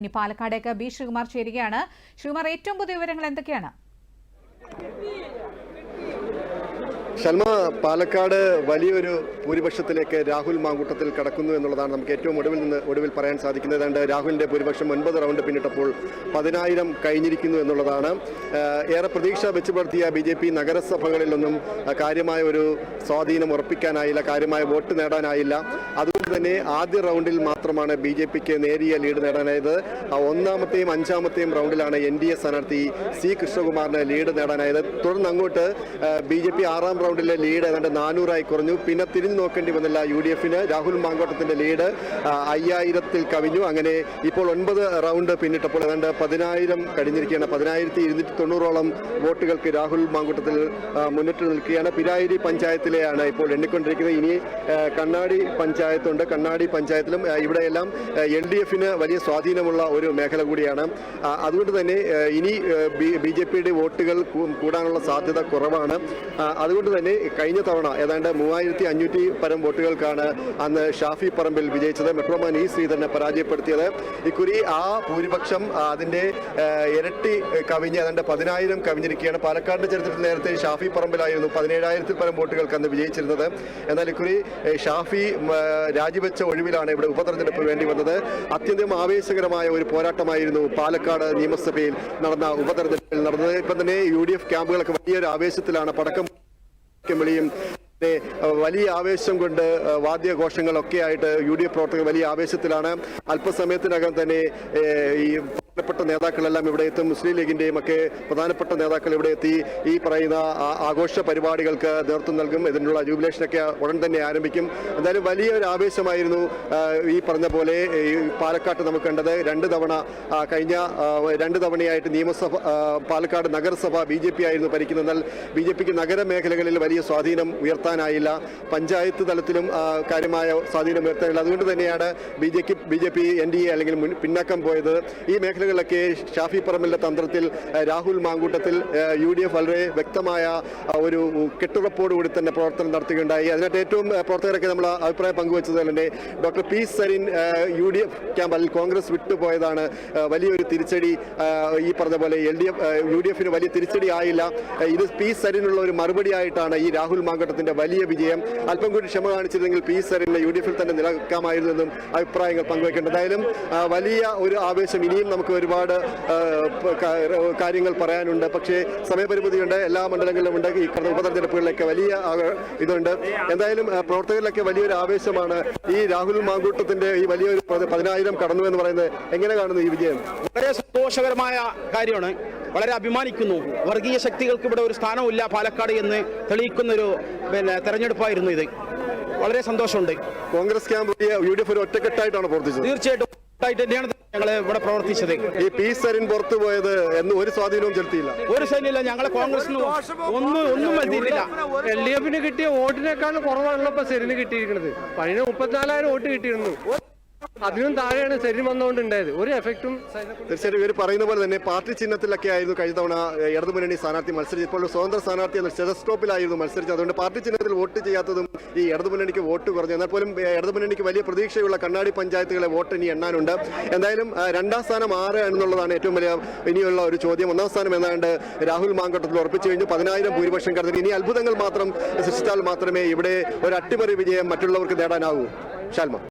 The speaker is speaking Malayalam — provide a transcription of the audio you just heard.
ഇനി പാലക്കാടേക്ക് ബി ശ്രീകുമാർ ചേരുകയാണ്. ശ്രീകുമാർ, ഏറ്റവും പുതിയ വിവരങ്ങൾ എന്തൊക്കെയാണ്? ഷൽമ, പാലക്കാട് വലിയൊരു ഭൂരിപക്ഷത്തിലേക്ക് രാഹുൽ മാങ്കൂട്ടത്തിൽ കടക്കുന്നു എന്നുള്ളതാണ് നമുക്ക് ഏറ്റവും ഒടുവിൽ പറയാൻ സാധിക്കുന്നത്. ഏതാണ്ട് രാഹുലിന്റെ ഭൂരിപക്ഷം 9 റൗണ്ട് പിന്നിട്ടപ്പോൾ 10,000 കഴിഞ്ഞിരിക്കുന്നു എന്നുള്ളതാണ്. ഏറെ പ്രതീക്ഷ വെച്ച് പുലർത്തിയ BJP നഗരസഭകളിലൊന്നും കാര്യമായ ഒരു സ്വാധീനം ഉറപ്പിക്കാനായില്ല, കാര്യമായ വോട്ട് നേടാനായില്ല. അതുകൊണ്ട് തന്നെ ആദ്യ റൗണ്ടിൽ മാത്രമാണ് BJPക്ക് നേരിയ ലീഡ് നേടാനായത്. 1ാമത്തെയും 5ാമത്തെയും റൗണ്ടിലാണ് NDA സ്ഥാനാർത്ഥി C കൃഷ്ണകുമാറിന് ലീഡ് നേടാനായത്. തുടർന്ന് അങ്ങോട്ട് BJP 6ാം റൗണ്ടിലെ ലീഡ് ഏതാണ്ട് 400 കുറഞ്ഞു. പിന്നെ തിരിഞ്ഞു നോക്കേണ്ടി വന്നില്ല UDFന്. രാഹുൽ മാങ്കോട്ടത്തിന്റെ ലീഡ് 5000-ൽ കവിഞ്ഞു. അങ്ങനെ ഇപ്പോൾ 9 റൗണ്ട് പിന്നിട്ടപ്പോൾ ഏതാണ്ട് 10,000 കഴിഞ്ഞിരിക്കുകയാണ്. 10,290ഓളം വോട്ടുകൾക്ക് രാഹുൽ മാങ്കൂട്ടത്തിൽ മുന്നിട്ട് നിൽക്കുകയാണ്. പിരായിരി പഞ്ചായത്തിലെയാണ് ഇപ്പോൾ എണ്ണിക്കൊണ്ടിരിക്കുന്നത്. ഇനി കണ്ണാടി പഞ്ചായത്തുണ്ട്. കണ്ണാടി പഞ്ചായത്തിലും ഇവിടെയെല്ലാം LDFന് വലിയ സ്വാധീനമുള്ള ഒരു മേഖല കൂടിയാണ്. അതുകൊണ്ട് തന്നെ ഇനി BJPയുടെ വോട്ടുകൾ കൂടാനുള്ള സാധ്യത കുറവാണ്. അതുകൊണ്ട് തന്നെ കഴിഞ്ഞ തവണ ഏതാണ്ട് 3,500 പരം വോട്ടുകൾക്കാണ് അന്ന് ഷാഫി പറമ്പിൽ വിജയിച്ചത്. മെട്രോമാൻ E ശ്രീധരനെ പരാജയപ്പെടുത്തിയത്. ഇക്കുറി ആ ഭൂരിപക്ഷം അതിന്റെ ഇരട്ടി കവിഞ്ഞ് ഏതാണ്ട് 10,000 കവിഞ്ഞിരിക്കുകയാണ്. പാലക്കാടിന്റെ ചരിത്രത്തിൽ നേരത്തെ ഷാഫി പറമ്പിലായിരുന്നു 17,000-ൽ പരം വോട്ടുകൾക്ക് അന്ന് വിജയിച്ചിരുന്നത്. എന്നാൽ ഇക്കുറി ഷാഫി രാജിവെച്ച ഒഴിവിലാണ് ഇവിടെ ഉപതെരഞ്ഞെടുപ്പ് വേണ്ടി വന്നത്. അത്യന്തം ആവേശകരമായ ഒരു പോരാട്ടമായിരുന്നു പാലക്കാട് നിയമസഭയിൽ നടന്ന ഉപതെരഞ്ഞെടുപ്പിൽ നടന്നത്. ഇപ്പം തന്നെ UDF ക്യാമ്പുകളൊക്കെ വലിയൊരു ആവേശത്തിലാണ്. പടക്കം വിളിയും വലിയ ആവേശം കൊണ്ട് വാദ്യഘോഷങ്ങളൊക്കെ ആയിട്ട് UDF പ്രവർത്തകർ വലിയ ആവേശത്തിലാണ്. അല്പസമയത്തിനകം തന്നെ ഈ പ്രധാനപ്പെട്ട നേതാക്കളെല്ലാം ഇവിടെ എത്തും. മുസ്ലിം ലീഗിന്റെയും ഒക്കെ പ്രധാനപ്പെട്ട നേതാക്കൾ ഇവിടെ എത്തി ഈ പറയുന്ന ആഘോഷ പരിപാടികൾക്ക് നേതൃത്വം നൽകും. ഇതിനുള്ള ജൂബിലേഷനൊക്കെ ഉടൻ തന്നെ ആരംഭിക്കും. എന്തായാലും വലിയൊരു ആവേശമായിരുന്നു ഈ പറഞ്ഞ പോലെ പാലക്കാട്ട് നമുക്ക് കണ്ടത്. കഴിഞ്ഞ 2 തവണയായിട്ട് നിയമസഭ പാലക്കാട് നഗരസഭ BJP ആയിരുന്നു ഭരിക്കുന്നത്. എന്നാൽ BJPക്ക് നഗരമേഖലകളിൽ വലിയ സ്വാധീനം ഉയർത്താനായില്ല. പഞ്ചായത്ത് തലത്തിലും കാര്യമായ സ്വാധീനം ഉയർത്താനില്ല. അതുകൊണ്ട് തന്നെയാണ് BJP NDA അല്ലെങ്കിൽ പിന്നാക്കം പോയത്. ഈ മേഖലകളിലൊക്കെ ഷാഫി പറമ്പിലിന്റെ തന്ത്രത്തിൽ രാഹുൽ മാങ്കൂട്ടത്തിൽ UDF വളരെ വ്യക്തമായ ഒരു കെട്ടുറപ്പോടുകൂടി തന്നെ പ്രവർത്തനം നടത്തുകയുണ്ടായി. അതിനകത്ത് ഏറ്റവും പ്രവർത്തകരൊക്കെ നമ്മൾ അഭിപ്രായം പങ്കുവച്ചത് തന്നെ doctor P Sarin UDF camp അല്ലെങ്കിൽ കോൺഗ്രസ് വിട്ടുപോയതാണ് വലിയൊരു തിരിച്ചടി. ഈ പറഞ്ഞ പോലെ UDFന് വലിയ തിരിച്ചടി ആയില്ല. ഇത് P സരിനുള്ള ഒരു മറുപടി ആയിട്ടാണ് ഈ രാഹുൽ മാങ്കൂട്ടത്തിന്റെ വലിയ വിജയം. അല്പം കൂടി ക്ഷമ കാണിച്ചിരുന്നെങ്കിൽ P സരിന് UDFിൽ തന്നെ നിലനിൽക്കാമായിരുന്നു എന്നും അഭിപ്രായങ്ങൾ പങ്കുവയ്ക്കേണ്ടത്. എന്തായാലും വലിയ ഒരു ആവേശം. ഇനിയും നമുക്ക് ഒരുപാട് കാര്യങ്ങൾ പറയാനുണ്ട്. പക്ഷേ സമയപരിമിതിയുണ്ട്. എല്ലാ മണ്ഡലങ്ങളിലും ഉണ്ട്. ഈ ഉപതെരഞ്ഞെടുപ്പുകളിലൊക്കെ വലിയ ഇതുണ്ട്. എന്തായാലും പ്രവർത്തകരിലൊക്കെ വലിയൊരു ആവേശമാണ്. ഈ രാഹുൽ മാങ്കൂട്ടത്തിന്റെ ഈ വലിയൊരു 10,000 കടന്നു എന്ന് പറയുന്നത് എങ്ങനെ കാണുന്നു ഈ വിജയം? വളരെ സന്തോഷകരമായ കാര്യമാണ്. വളരെ അഭിമാനിക്കുന്നു. വർഗീയ ശക്തികൾക്ക് ഇവിടെ ഒരു സ്ഥാനമില്ല പാലക്കാട് എന്ന് തെളിയിക്കുന്നൊരു തെരഞ്ഞെടുപ്പായിരുന്നു ഇത്. വളരെ സന്തോഷമുണ്ട്. കോൺഗ്രസ് ക്യാമ്പ് UDF ഒരു ഒറ്റക്കെട്ടായിട്ടാണ് പ്രവർത്തിച്ചത്. തീർച്ചയായിട്ടും തന്നെയാണ് ഞങ്ങൾ ഇവിടെ പ്രവർത്തിച്ചത്. ഈ P സരിൻ പുറത്തു പോയത് എന്ന് ഒരു സ്വാധീനവും ചെലുത്തിയില്ല. ഒരു സൈന്യമില്ല. ഞങ്ങളെ കോൺഗ്രസിന് ഒന്നും എത്തിയിട്ടില്ല. LDFന് കിട്ടിയ വോട്ടിനേക്കാളും കുറവാണല്ലോ ഇപ്പൊ സെരിന് കിട്ടിയിരിക്കുന്നത്. പഴയ 34,000 വോട്ട് കിട്ടിയിരുന്നു. അതിനും താഴെയാണ് സെരിൻ വന്നുകൊണ്ടുണ്ടായത്. ഒരു എഫക്റ്റും തീർച്ചയായിട്ടും ഇവർ പറയുന്ന പോലെ തന്നെ പാർട്ടി ചിഹ്നത്തിലൊക്കെ ആയിരുന്നു കഴിഞ്ഞ തവണ ഇടതുമുന്നണി സ്ഥാനാർത്ഥി മത്സരിച്ചത്. ഇപ്പോൾ സ്വതന്ത്ര സ്ഥാനാർത്ഥി എന്ന സ്റ്റെതസ്കോപ്പിലായിരുന്നു മത്സരിച്ചത്. അതുകൊണ്ട് പാർട്ടി ചിഹ്നത്തിൽ വോട്ട് ചെയ്യാത്തതും ഈ ഇടതുമുന്നണിക്ക് വോട്ട് കുറഞ്ഞു. എന്നാൽ പോലും ഇടതുമുന്നണിക്ക് വലിയ പ്രതീക്ഷയുള്ള കണ്ണാടി പഞ്ചായത്തുകളെ വോട്ട് ഇനി എണ്ണാനുണ്ട്. എന്തായാലും 2ാം സ്ഥാനം ആര് എന്നുള്ളതാണ് ഏറ്റവും വലിയ ഇനിയുള്ള ഒരു ചോദ്യം. 1ാം സ്ഥാനം ഏതാണ്ട് രാഹുൽ മാങ്കൂട്ടത്തിൽ ഉറപ്പിച്ചു കഴിഞ്ഞു. 10,000 ഭൂരിപക്ഷം കടന്നു. ഇനി അത്ഭുതങ്ങൾ മാത്രം സൃഷ്ടിച്ചാൽ മാത്രമേ ഇവിടെ ഒരു അട്ടിമറി വിജയം മറ്റുള്ളവർക്ക് നേടാനാവൂ. ഷാൽമ.